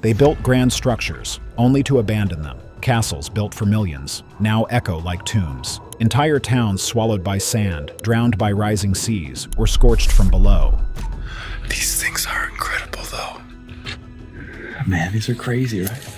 They built grand structures, only to abandon them. Castles built for millions, now echo like tombs. Entire towns swallowed by sand, drowned by rising seas, or scorched from below. These things are incredible, though. Man, these are crazy, right?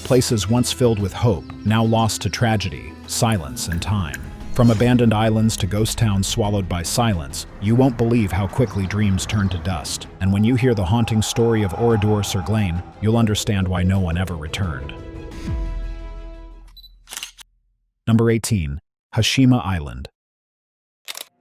Places once filled with hope, now lost to tragedy, silence, and time. From abandoned islands to ghost towns swallowed by silence, you won't believe how quickly dreams turn to dust. And when you hear the haunting story of Oradour-sur-Glane, you'll understand why no one ever returned. Number 18. Hashima Island.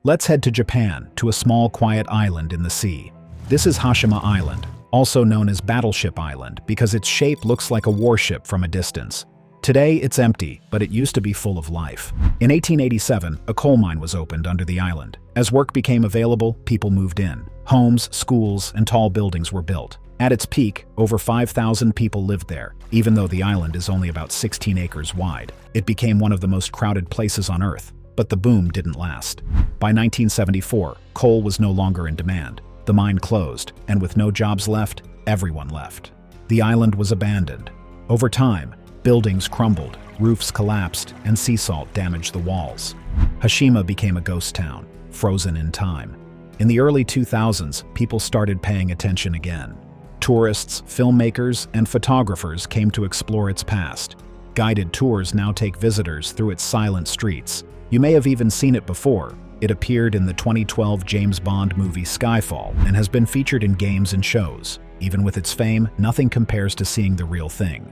Let's head to Japan, to a small, quiet island in the sea. This is Hashima Island, also known as Battleship Island, because its shape looks like a warship from a distance. Today, it's empty, but it used to be full of life. In 1887, a coal mine was opened under the island. As work became available, people moved in. Homes, schools, and tall buildings were built. At its peak, over 5,000 people lived there. Even though the island is only about 16 acres wide, it became one of the most crowded places on Earth. But the boom didn't last. By 1974, coal was no longer in demand. The mine closed, and with no jobs left, everyone left. The island was abandoned. Over time, buildings crumbled, roofs collapsed, and sea salt damaged the walls. Hashima became a ghost town, frozen in time. In the early 2000s, people started paying attention again. Tourists, filmmakers, and photographers came to explore its past. Guided tours now take visitors through its silent streets. You may have even seen it before. It appeared in the 2012 James Bond movie Skyfall and has been featured in games and shows. Even with its fame, nothing compares to seeing the real thing.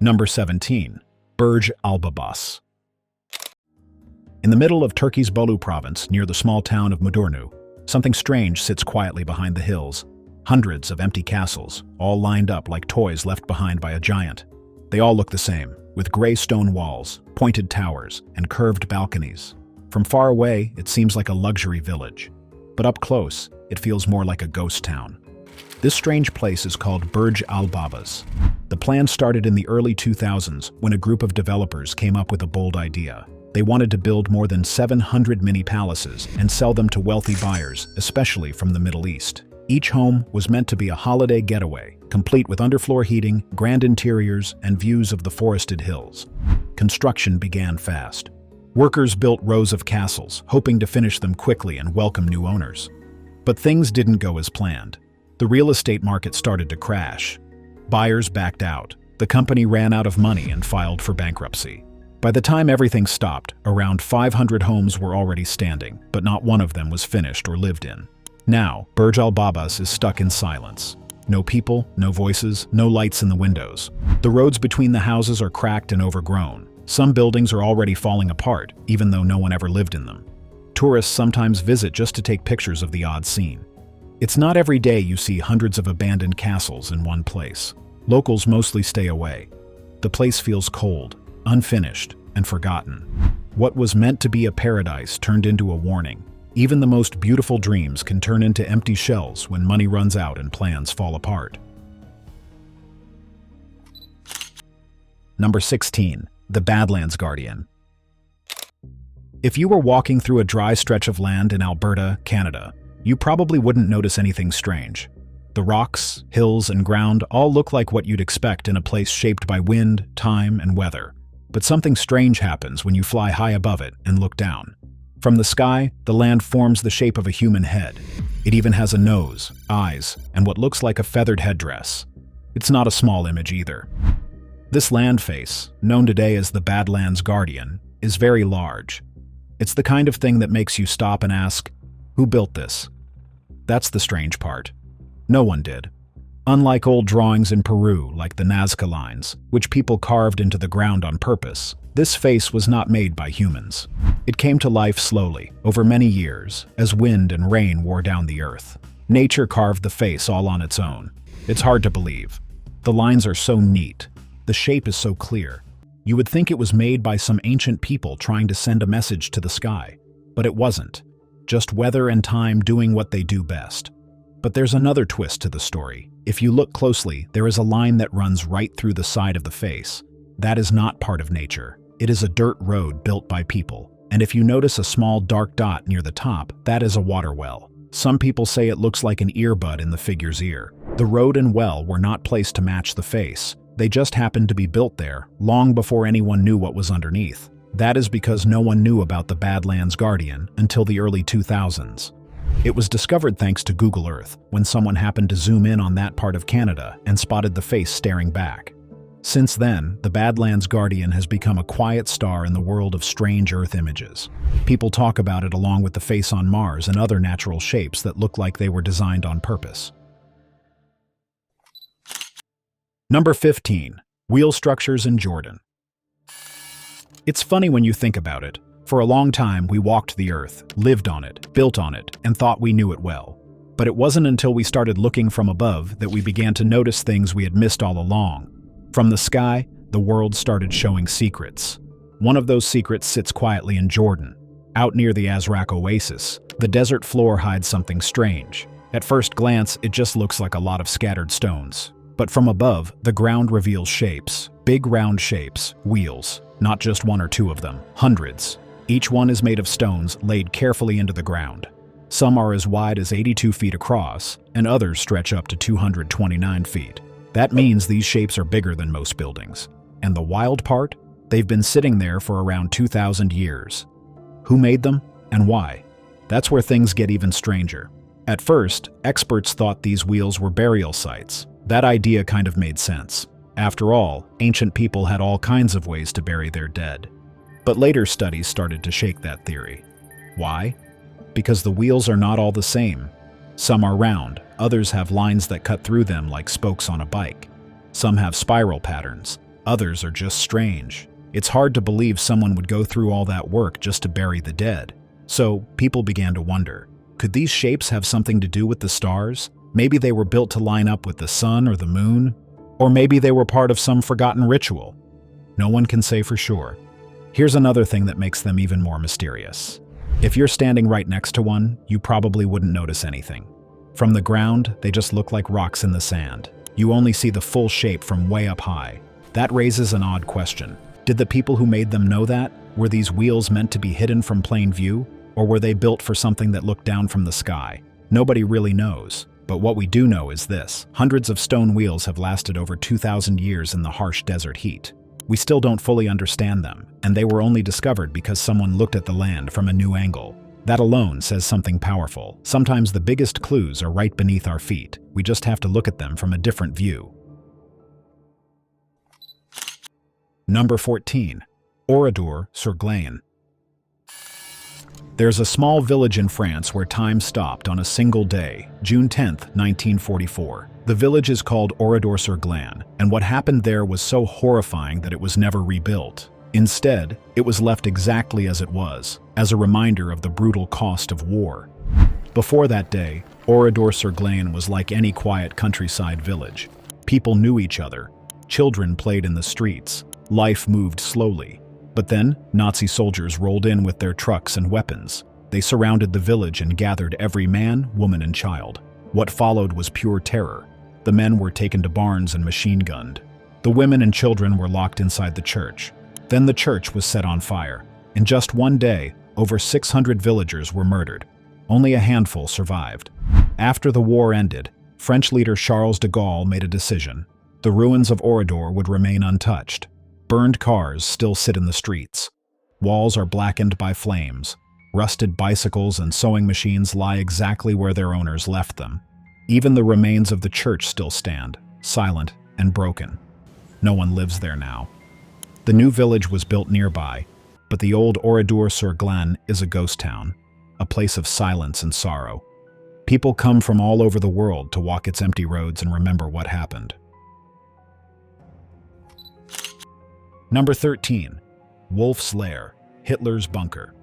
Number 17. Burj al-Babas. In the middle of Turkey's Bolu province, near the small town of Mudurnu, something strange sits quietly behind the hills. Hundreds of empty castles, all lined up like toys left behind by a giant. They all look the same, with gray stone walls, pointed towers, and curved balconies. From far away, it seems like a luxury village. But up close, it feels more like a ghost town. This strange place is called Burj al-Babas. The plan started in the early 2000s when a group of developers came up with a bold idea. They wanted to build more than 700 mini palaces and sell them to wealthy buyers, especially from the Middle East. Each home was meant to be a holiday getaway, complete with underfloor heating, grand interiors, and views of the forested hills. Construction began fast. Workers built rows of castles, hoping to finish them quickly and welcome new owners. But things didn't go as planned. The real estate market started to crash. Buyers backed out. The company ran out of money and filed for bankruptcy. By the time everything stopped, around 500 homes were already standing, but not one of them was finished or lived in. Now, Burj al-Babas is stuck in silence. No people, no voices, no lights in the windows. The roads between the houses are cracked and overgrown. Some buildings are already falling apart, even though no one ever lived in them. Tourists sometimes visit just to take pictures of the odd scene. It's not every day you see hundreds of abandoned castles in one place. Locals mostly stay away. The place feels cold, unfinished, and forgotten. What was meant to be a paradise turned into a warning. Even the most beautiful dreams can turn into empty shells when money runs out and plans fall apart. Number 16. The Badlands Guardian. If you were walking through a dry stretch of land in Alberta, Canada, you probably wouldn't notice anything strange. The rocks, hills, and ground all look like what you'd expect in a place shaped by wind, time, and weather. But something strange happens when you fly high above it and look down. From the sky, the land forms the shape of a human head. It even has a nose, eyes, and what looks like a feathered headdress. It's not a small image either. This land face, known today as the Badlands Guardian, is very large. It's the kind of thing that makes you stop and ask, who built this? That's the strange part. No one did. Unlike old drawings in Peru like the Nazca lines, which people carved into the ground on purpose, this face was not made by humans. It came to life slowly, over many years, as wind and rain wore down the earth. Nature carved the face all on its own. It's hard to believe. The lines are so neat. The shape is so clear. You would think it was made by some ancient people trying to send a message to the sky. But it wasn't. Just weather and time doing what they do best. But there's another twist to the story. If you look closely, there is a line that runs right through the side of the face. That is not part of nature. It is a dirt road built by people. And if you notice a small dark dot near the top, that is a water well. Some people say it looks like an earbud in the figure's ear. The road and well were not placed to match the face. They just happened to be built there, long before anyone knew what was underneath. That is because no one knew about the Badlands Guardian until the early 2000s. It was discovered thanks to Google Earth, when someone happened to zoom in on that part of Canada and spotted the face staring back. Since then, the Badlands Guardian has become a quiet star in the world of strange Earth images. People talk about it along with the face on Mars and other natural shapes that look like they were designed on purpose. Number 15. Wheel structures in Jordan. It's funny when you think about it. For a long time, we walked the Earth, lived on it, built on it, and thought we knew it well. But it wasn't until we started looking from above that we began to notice things we had missed all along. From the sky, the world started showing secrets. One of those secrets sits quietly in Jordan. Out near the Azraq Oasis, the desert floor hides something strange. At first glance, it just looks like a lot of scattered stones. But from above, the ground reveals shapes. Big round shapes, wheels. Not just one or two of them, hundreds. Each one is made of stones laid carefully into the ground. Some are as wide as 82 feet across, and others stretch up to 229 feet. That means these shapes are bigger than most buildings. And the wild part? They've been sitting there for around 2,000 years. Who made them, and why? That's where things get even stranger. At first, experts thought these wheels were burial sites. That idea kind of made sense. After all, ancient people had all kinds of ways to bury their dead. But later studies started to shake that theory. Why? Because the wheels are not all the same. Some are round, others have lines that cut through them like spokes on a bike. Some have spiral patterns, others are just strange. It's hard to believe someone would go through all that work just to bury the dead. So people began to wonder, could these shapes have something to do with the stars? Maybe they were built to line up with the sun or the moon? Or maybe they were part of some forgotten ritual? No one can say for sure. Here's another thing that makes them even more mysterious. If you're standing right next to one, you probably wouldn't notice anything. From the ground, they just look like rocks in the sand. You only see the full shape from way up high. That raises an odd question. Did the people who made them know that? Were these wheels meant to be hidden from plain view? Or were they built for something that looked down from the sky? Nobody really knows. But what we do know is this: hundreds of stone wheels have lasted over 2,000 years in the harsh desert heat. We still don't fully understand them, and they were only discovered because someone looked at the land from a new angle. That alone says something powerful. Sometimes the biggest clues are right beneath our feet. We just have to look at them from a different view. Number 14. Oradour-sur-Glane. There's a small village in France where time stopped on a single day, June 10, 1944. The village is called Oradour-sur-Glane, and what happened there was so horrifying that it was never rebuilt. Instead, it was left exactly as it was, as a reminder of the brutal cost of war. Before that day, Oradour-sur-Glane was like any quiet countryside village. People knew each other. Children played in the streets. Life moved slowly. But then, Nazi soldiers rolled in with their trucks and weapons. They surrounded the village and gathered every man, woman, and child. What followed was pure terror. The men were taken to barns and machine-gunned. The women and children were locked inside the church. Then the church was set on fire. In just one day, over 600 villagers were murdered. Only a handful survived. After the war ended, French leader Charles de Gaulle made a decision. The ruins of Oradour would remain untouched. Burned cars still sit in the streets. Walls are blackened by flames. Rusted bicycles and sewing machines lie exactly where their owners left them. Even the remains of the church still stand, silent and broken. No one lives there now. The new village was built nearby, but the old Oradour-sur-Glane is a ghost town, a place of silence and sorrow. People come from all over the world to walk its empty roads and remember what happened. Number 13. Wolf's Lair, Hitler's bunker.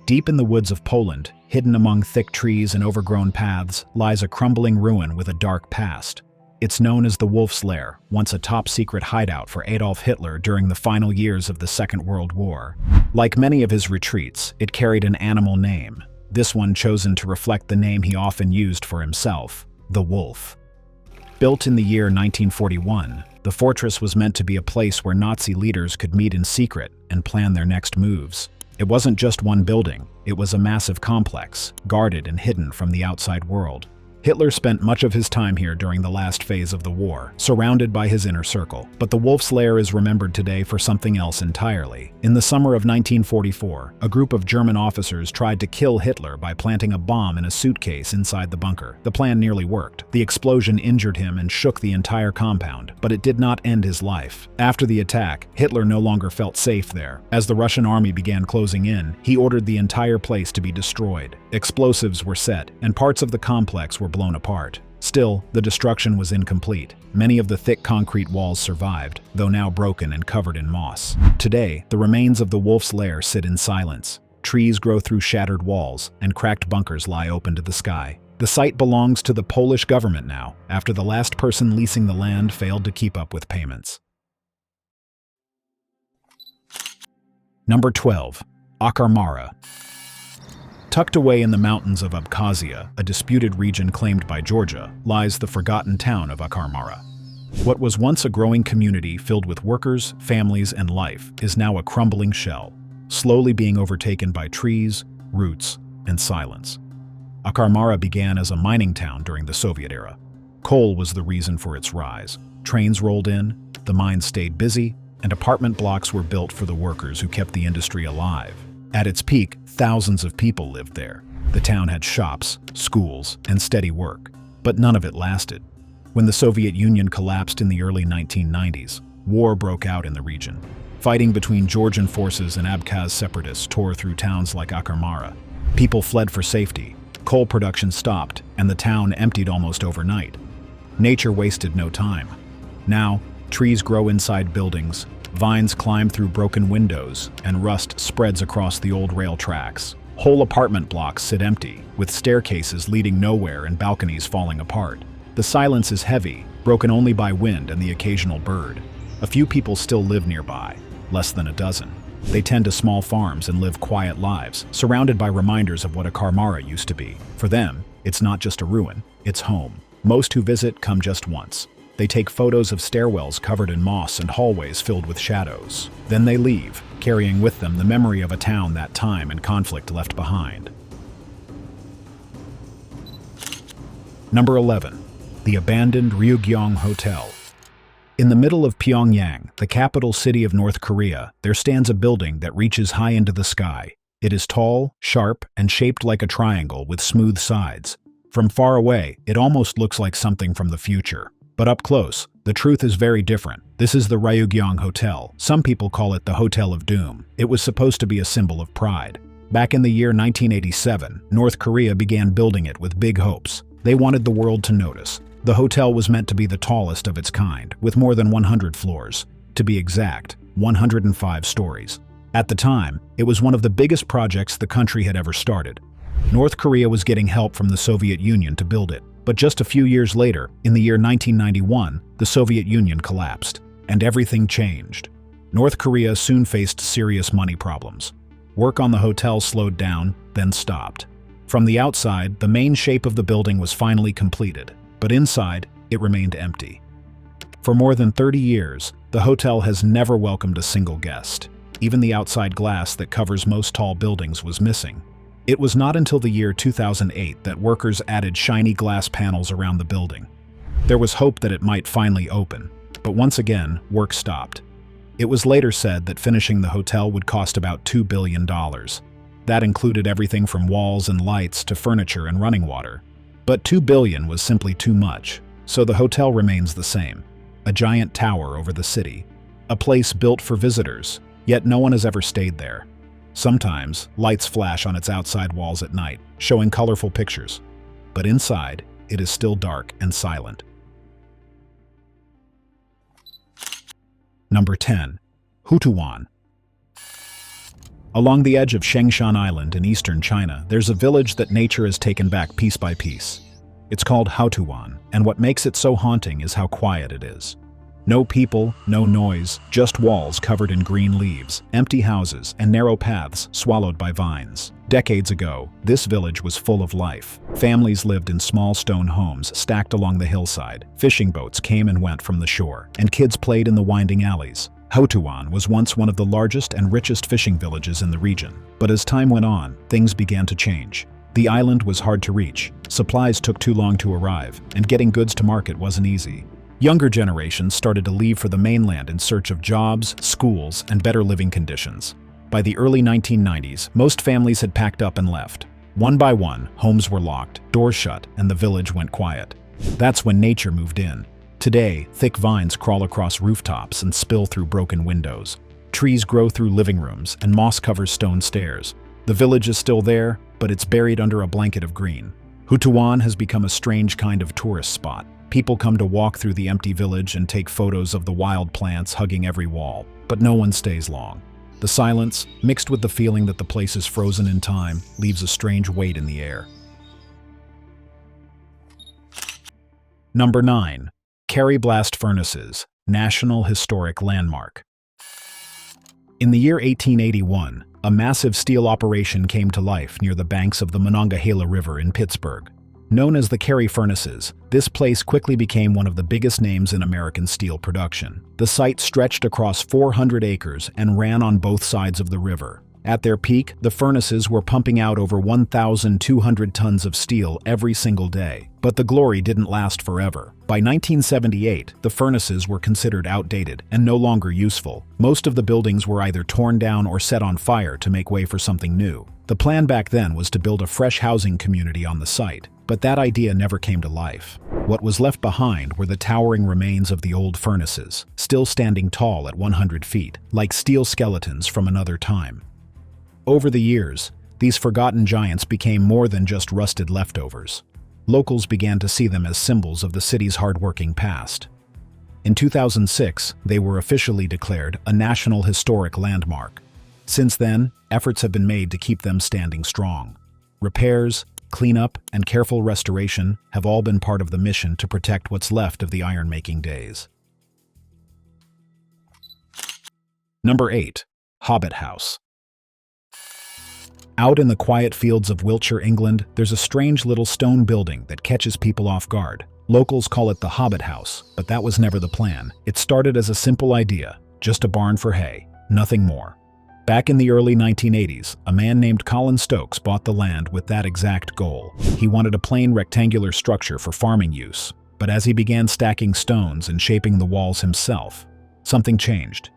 Deep in the woods of Poland, hidden among thick trees and overgrown paths, lies a crumbling ruin with a dark past. It's known as the Wolf's Lair, once a top-secret hideout for Adolf Hitler during the final years of the Second World War. Like many of his retreats, it carried an animal name, this one chosen to reflect the name he often used for himself, the wolf. Built in the year 1941, the fortress was meant to be a place where Nazi leaders could meet in secret and plan their next moves. It wasn't just one building, It was a massive complex, guarded and hidden from the outside world. Hitler spent much of his time here during the last phase of the war, surrounded by his inner circle. But the Wolf's Lair is remembered today for something else entirely. In the summer of 1944, a group of German officers tried to kill Hitler by planting a bomb in a suitcase inside the bunker. The plan nearly worked. The explosion injured him and shook the entire compound, but it did not end his life. After the attack, Hitler no longer felt safe there. As the Russian army began closing in, he ordered the entire place to be destroyed. Explosives were set, and parts of the complex were blown apart. Still, the destruction was incomplete. Many of the thick concrete walls survived, though now broken and covered in moss. Today, the remains of the Wolf's Lair sit in silence. Trees grow through shattered walls, and cracked bunkers lie open to the sky. The site belongs to the Polish government now, after the last person leasing the land failed to keep up with payments. Number 12. Akarmara. Tucked away in the mountains of Abkhazia, a disputed region claimed by Georgia, lies the forgotten town of Akarmara. What was once a growing community filled with workers, families, and life is now a crumbling shell, slowly being overtaken by trees, roots, and silence. Akarmara began as a mining town during the Soviet era. Coal was the reason for its rise. Trains rolled in, the mines stayed busy, and apartment blocks were built for the workers who kept the industry alive. At its peak, thousands of people lived there. The town had shops, schools, and steady work, but none of it lasted. When the Soviet Union collapsed in the early 1990s, war broke out in the region. Fighting between Georgian forces and Abkhaz separatists tore through towns like Akarmara. People fled for safety, coal production stopped, and the town emptied almost overnight. Nature wasted no time. Now, trees grow inside buildings, vines climb through broken windows, and rust spreads across the old rail tracks. Whole apartment blocks sit empty, with staircases leading nowhere and balconies falling apart. The silence is heavy, broken only by wind and the occasional bird. A few people still live nearby, less than a dozen. They tend to small farms and live quiet lives, surrounded by reminders of what Akarmara used to be. For them, it's not just a ruin, it's home. Most who visit come just once. They take photos of stairwells covered in moss and hallways filled with shadows. Then they leave, carrying with them the memory of a town that time and conflict left behind. Number 11. The abandoned Ryugyong Hotel. In the middle of Pyongyang, the capital city of North Korea, there stands a building that reaches high into the sky. It is tall, sharp, and shaped like a triangle with smooth sides. From far away, it almost looks like something from the future. But up close, the truth is very different. This is the Ryugyong Hotel. Some people call it the Hotel of Doom. It was supposed to be a symbol of pride. Back in the year 1987, North Korea began building it with big hopes. They wanted the world to notice. The hotel was meant to be the tallest of its kind, with more than 100 floors. To be exact, 105 stories. At the time, it was one of the biggest projects the country had ever started. North Korea was getting help from the Soviet Union to build it. But just a few years later, in the year 1991, the Soviet Union collapsed, and everything changed. North Korea soon faced serious money problems. Work on the hotel slowed down, then stopped. From the outside, the main shape of the building was finally completed, but inside, it remained empty. For more than 30 years, the hotel has never welcomed a single guest. Even the outside glass that covers most tall buildings was missing. It was not until the year 2008 that workers added shiny glass panels around the building. There was hope that it might finally open, but once again, work stopped. It was later said that finishing the hotel would cost about $2 billion. That included everything from walls and lights to furniture and running water. But $2 billion was simply too much, so the hotel remains the same. A giant tower over the city. A place built for visitors, yet no one has ever stayed there. Sometimes, lights flash on its outside walls at night, showing colorful pictures. But inside, it is still dark and silent. Number 10. Houtouwan. Along the edge of Shengshan Island in eastern China, there's a village that nature has taken back piece by piece. It's called Houtouwan, and what makes it so haunting is how quiet it is. No people, no noise, just walls covered in green leaves, empty houses, and narrow paths swallowed by vines. Decades ago, this village was full of life. Families lived in small stone homes stacked along the hillside. Fishing boats came and went from the shore, and kids played in the winding alleys. Houtouwan was once one of the largest and richest fishing villages in the region, but as time went on, things began to change. The island was hard to reach, supplies took too long to arrive, and getting goods to market wasn't easy. Younger generations started to leave for the mainland in search of jobs, schools, and better living conditions. By the early 1990s, most families had packed up and left. One by one, homes were locked, doors shut, and the village went quiet. That's when nature moved in. Today, thick vines crawl across rooftops and spill through broken windows. Trees grow through living rooms, and moss covers stone stairs. The village is still there, but it's buried under a blanket of green. Houtouwan has become a strange kind of tourist spot. People come to walk through the empty village and take photos of the wild plants hugging every wall, but no one stays long. The silence, mixed with the feeling that the place is frozen in time, leaves a strange weight in the air. Number 9. Carrie Blast Furnaces, National Historic Landmark. In the year 1881, a massive steel operation came to life near the banks of the Monongahela River in Pittsburgh. Known as the Carrie Furnaces, this place quickly became one of the biggest names in American steel production. The site stretched across 400 acres and ran on both sides of the river. At their peak, the furnaces were pumping out over 1,200 tons of steel every single day. But the glory didn't last forever. By 1978, the furnaces were considered outdated and no longer useful. Most of the buildings were either torn down or set on fire to make way for something new. The plan back then was to build a fresh housing community on the site, but that idea never came to life. What was left behind were the towering remains of the old furnaces, still standing tall at 100 feet, like steel skeletons from another time. Over the years, these forgotten giants became more than just rusted leftovers. Locals began to see them as symbols of the city's hardworking past. In 2006, they were officially declared a National Historic Landmark. Since then, efforts have been made to keep them standing strong. Repairs, cleanup, and careful restoration have all been part of the mission to protect what's left of the iron-making days. Number 8. Hobbit House. Out in the quiet fields of Wiltshire, England, there's a strange little stone building that catches people off guard. Locals call it the Hobbit House, but that was never the plan. It started as a simple idea, just a barn for hay, nothing more. Back in the early 1980s, a man named Colin Stokes bought the land with that exact goal. He wanted a plain rectangular structure for farming use, but as he began stacking stones and shaping the walls himself, something changed.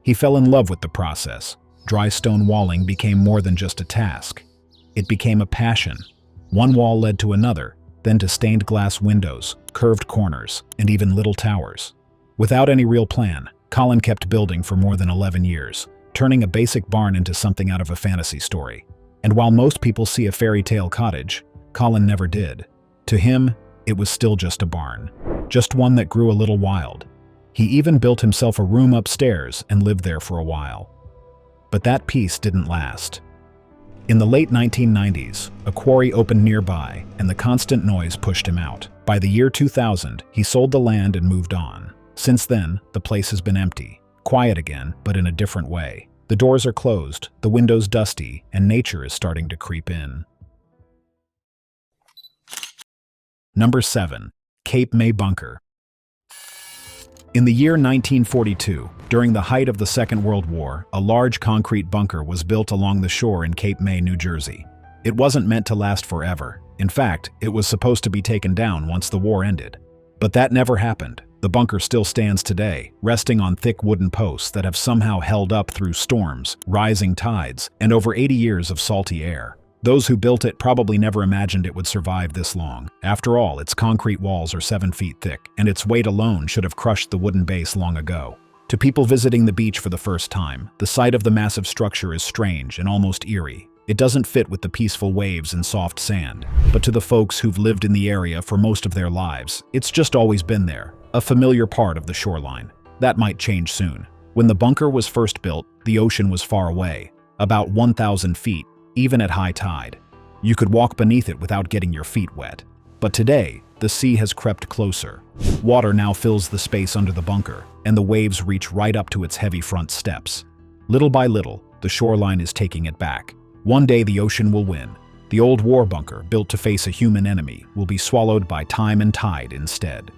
He fell in love with the process. Dry stone walling became more than just a task. It became a passion. One wall led to another, then to stained glass windows, curved corners, and even little towers. Without any real plan, Colin kept building for more than 11 years, turning a basic barn into something out of a fantasy story. And while most people see a fairy tale cottage, Colin never did. To him, it was still just a barn, just one that grew a little wild. He even built himself a room upstairs and lived there for a while. But that peace didn't last. In the late 1990s, a quarry opened nearby, and the constant noise pushed him out. By the year 2000, he sold the land and moved on. Since then, the place has been empty, quiet again, but in a different way. The doors are closed, the windows dusty, and nature is starting to creep in. Number 7. Cape May Bunker. In the year 1942, during the height of the Second World War, a large concrete bunker was built along the shore in Cape May, New Jersey. It wasn't meant to last forever. In fact, it was supposed to be taken down once the war ended. But that never happened. The bunker still stands today, resting on thick wooden posts that have somehow held up through storms, rising tides, and over 80 years of salty air. Those who built it probably never imagined it would survive this long. After all, its concrete walls are 7 feet thick, and its weight alone should have crushed the wooden base long ago. To people visiting the beach for the first time, the sight of the massive structure is strange and almost eerie. It doesn't fit with the peaceful waves and soft sand. But to the folks who've lived in the area for most of their lives, it's just always been there, a familiar part of the shoreline. That might change soon. When the bunker was first built, the ocean was far away, about 1,000 feet, even at high tide. You could walk beneath it without getting your feet wet. But today, the sea has crept closer. Water now fills the space under the bunker, and the waves reach right up to its heavy front steps. Little by little, the shoreline is taking it back. One day the ocean will win. The old war bunker, built to face a human enemy, will be swallowed by time and tide instead.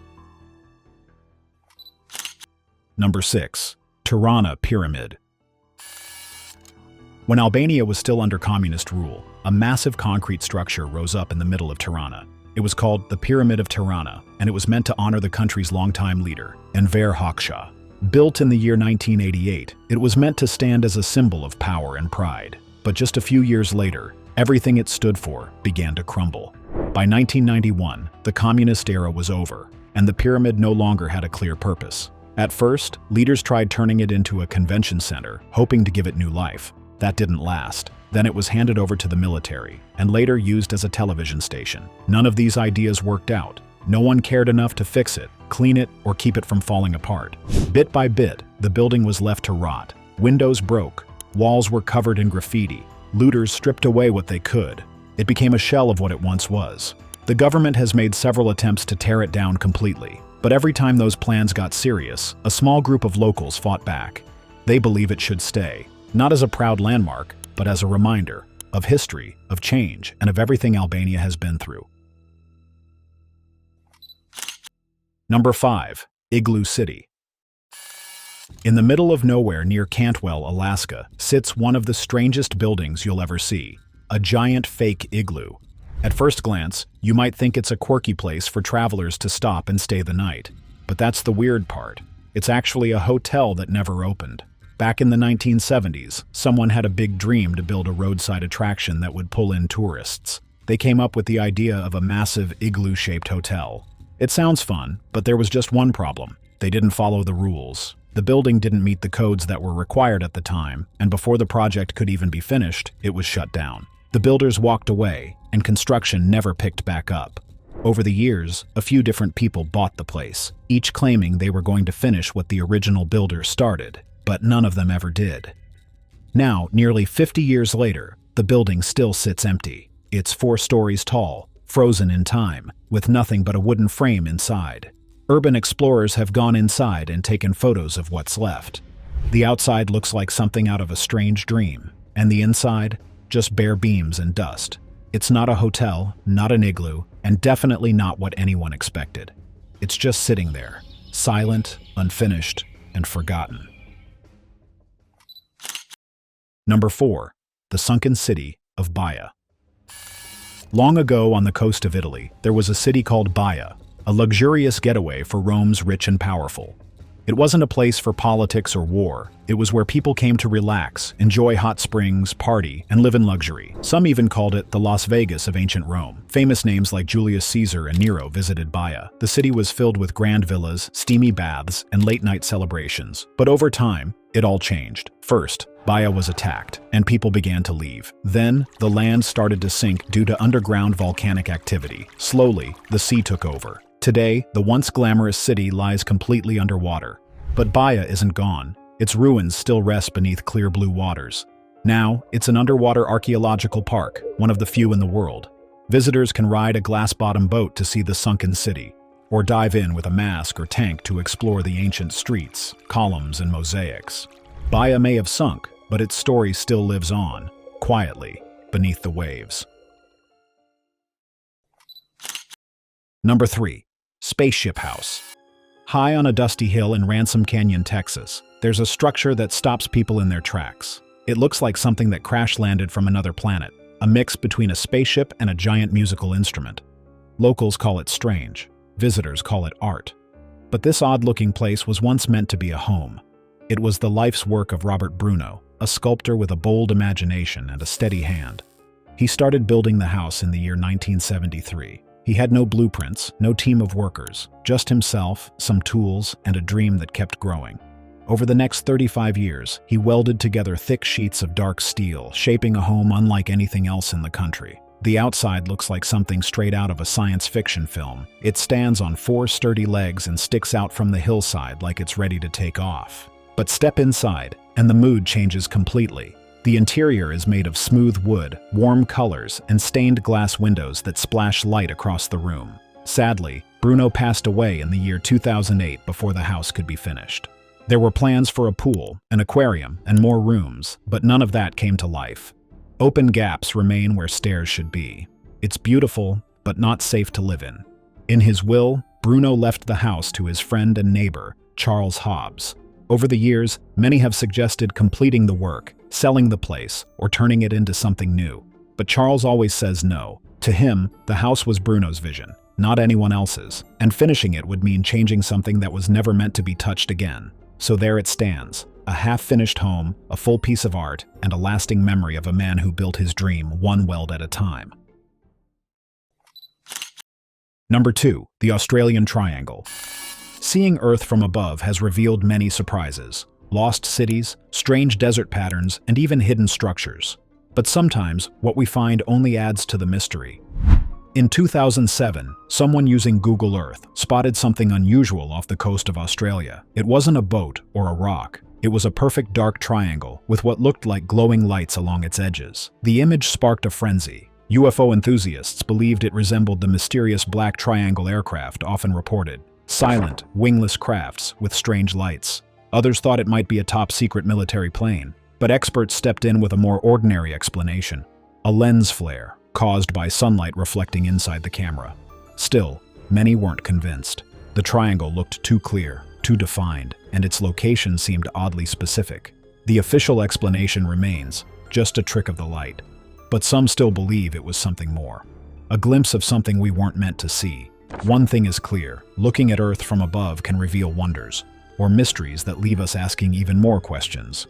Number 6. Tirana Pyramid. When Albania was still under communist rule, a massive concrete structure rose up in the middle of Tirana. It was called the Pyramid of Tirana, and it was meant to honor the country's longtime leader, Enver Hoxha. Built in the year 1988, it was meant to stand as a symbol of power and pride. But just a few years later, everything it stood for began to crumble. By 1991, the communist era was over, and the pyramid no longer had a clear purpose. At first, leaders tried turning it into a convention center, hoping to give it new life. That didn't last. Then it was handed over to the military, and later used as a television station. None of these ideas worked out. No one cared enough to fix it, clean it, or keep it from falling apart. Bit by bit, the building was left to rot. Windows broke, walls were covered in graffiti, looters stripped away what they could. It became a shell of what it once was. The government has made several attempts to tear it down completely, but every time those plans got serious, a small group of locals fought back. They believe it should stay, not as a proud landmark, but as a reminder of history, of change, and of everything Albania has been through. Number 5. Igloo City. In the middle of nowhere near Cantwell, Alaska, sits one of the strangest buildings you'll ever see, a giant fake igloo. At first glance, you might think it's a quirky place for travelers to stop and stay the night. But that's the weird part. It's actually a hotel that never opened. Back in the 1970s, someone had a big dream to build a roadside attraction that would pull in tourists. They came up with the idea of a massive igloo-shaped hotel. It sounds fun, but there was just one problem. They didn't follow the rules. The building didn't meet the codes that were required at the time, and before the project could even be finished, it was shut down. The builders walked away, and construction never picked back up. Over the years, a few different people bought the place, each claiming they were going to finish what the original builder started, but none of them ever did. Now, nearly 50 years later, the building still sits empty. It's 4 stories tall, frozen in time, with nothing but a wooden frame inside. Urban explorers have gone inside and taken photos of what's left. The outside looks like something out of a strange dream, and the inside, just bare beams and dust. It's not a hotel, not an igloo, and definitely not what anyone expected. It's just sitting there, silent, unfinished, and forgotten. Number 4. The sunken city of Baia. Long ago on the coast of Italy, there was a city called Baia, a luxurious getaway for Rome's rich and powerful. It wasn't a place for politics or war. It was where people came to relax, enjoy hot springs, party, and live in luxury. Some even called it the Las Vegas of ancient Rome. Famous names like Julius Caesar and Nero visited Baia. The city was filled with grand villas, steamy baths, and late-night celebrations. But over time, it all changed. First, Baia was attacked, and people began to leave. Then, the land started to sink due to underground volcanic activity. Slowly, the sea took over. Today, the once glamorous city lies completely underwater. But Baia isn't gone. Its ruins still rest beneath clear blue waters. Now, it's an underwater archaeological park, one of the few in the world. Visitors can ride a glass-bottom boat to see the sunken city, or dive in with a mask or tank to explore the ancient streets, columns, and mosaics. Baia may have sunk, but its story still lives on, quietly, beneath the waves. Number 3. Spaceship House. High on a dusty hill in Ransom Canyon, Texas, there's a structure that stops people in their tracks. It looks like something that crash-landed from another planet, a mix between a spaceship and a giant musical instrument. Locals call it strange. Visitors call it art. But this odd-looking place was once meant to be a home. It was the life's work of Robert Bruno, a sculptor with a bold imagination and a steady hand. He started building the house in the year 1973. He had no blueprints, no team of workers, just himself, some tools, and a dream that kept growing. Over the next 35 years, he welded together thick sheets of dark steel, shaping a home unlike anything else in the country. The outside looks like something straight out of a science fiction film. It stands on 4 sturdy legs and sticks out from the hillside like it's ready to take off. But step inside, and the mood changes completely. The interior is made of smooth wood, warm colors, and stained glass windows that splash light across the room. Sadly, Bruno passed away in the year 2008 before the house could be finished. There were plans for a pool, an aquarium, and more rooms, but none of that came to life. Open gaps remain where stairs should be. It's beautiful, but not safe to live in. In his will, Bruno left the house to his friend and neighbor, Charles Hobbs. Over the years, many have suggested completing the work, selling the place, or turning it into something new. But Charles always says no. To him, the house was Bruno's vision, not anyone else's, and finishing it would mean changing something that was never meant to be touched again. So there it stands, a half-finished home, a full piece of art, and a lasting memory of a man who built his dream one weld at a time. Number 2. The Australian Triangle. Seeing Earth from above has revealed many surprises. Lost cities, strange desert patterns, and even hidden structures. But sometimes, what we find only adds to the mystery. In 2007, someone using Google Earth spotted something unusual off the coast of Australia. It wasn't a boat or a rock. It was a perfect dark triangle with what looked like glowing lights along its edges. The image sparked a frenzy. UFO enthusiasts believed it resembled the mysterious black triangle aircraft often reported. Silent, wingless crafts with strange lights. Others thought it might be a top-secret military plane, but experts stepped in with a more ordinary explanation. A lens flare, caused by sunlight reflecting inside the camera. Still, many weren't convinced. The triangle looked too clear, too defined, and its location seemed oddly specific. The official explanation remains, just a trick of the light. But some still believe it was something more. A glimpse of something we weren't meant to see. One thing is clear, looking at Earth from above can reveal wonders, or mysteries that leave us asking even more questions.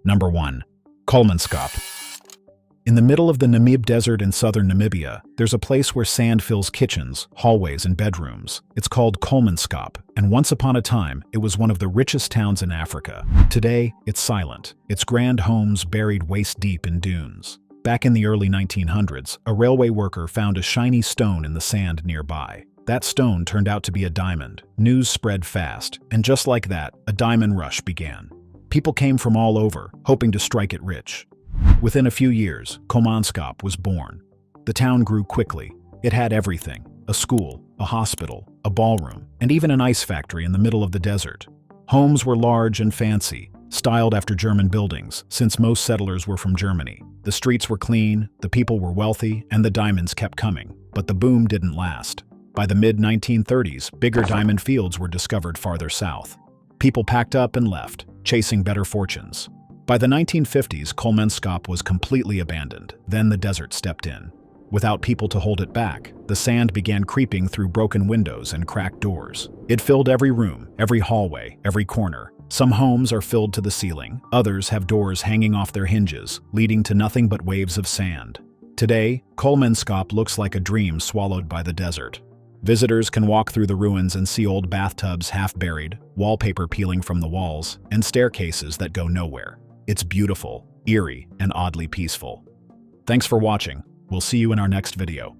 Number 1. Kolmanskop. In the middle of the Namib Desert in southern Namibia, there's a place where sand fills kitchens, hallways, and bedrooms. It's called Kolmanskop, and once upon a time, it was one of the richest towns in Africa. Today, it's silent, its grand homes buried waist-deep in dunes. Back in the early 1900s, a railway worker found a shiny stone in the sand nearby. That stone turned out to be a diamond. News spread fast, and just like that, a diamond rush began. People came from all over, hoping to strike it rich. Within a few years, Kolmanskop was born. The town grew quickly. It had everything: a school, a hospital, a ballroom, and even an ice factory in the middle of the desert. Homes were large and fancy, styled after German buildings, since most settlers were from Germany. The streets were clean, the people were wealthy, and the diamonds kept coming. But the boom didn't last. By the mid-1930s, bigger diamond fields were discovered farther south. People packed up and left, chasing better fortunes. By the 1950s, Kolmanskop was completely abandoned. Then the desert stepped in. Without people to hold it back, the sand began creeping through broken windows and cracked doors. It filled every room, every hallway, every corner. Some homes are filled to the ceiling. Others have doors hanging off their hinges, leading to nothing but waves of sand. Today, Kolmanskop looks like a dream swallowed by the desert. Visitors can walk through the ruins and see old bathtubs half buried, wallpaper peeling from the walls, and staircases that go nowhere. It's beautiful, eerie, and oddly peaceful. Thanks for watching. We'll see you in our next video.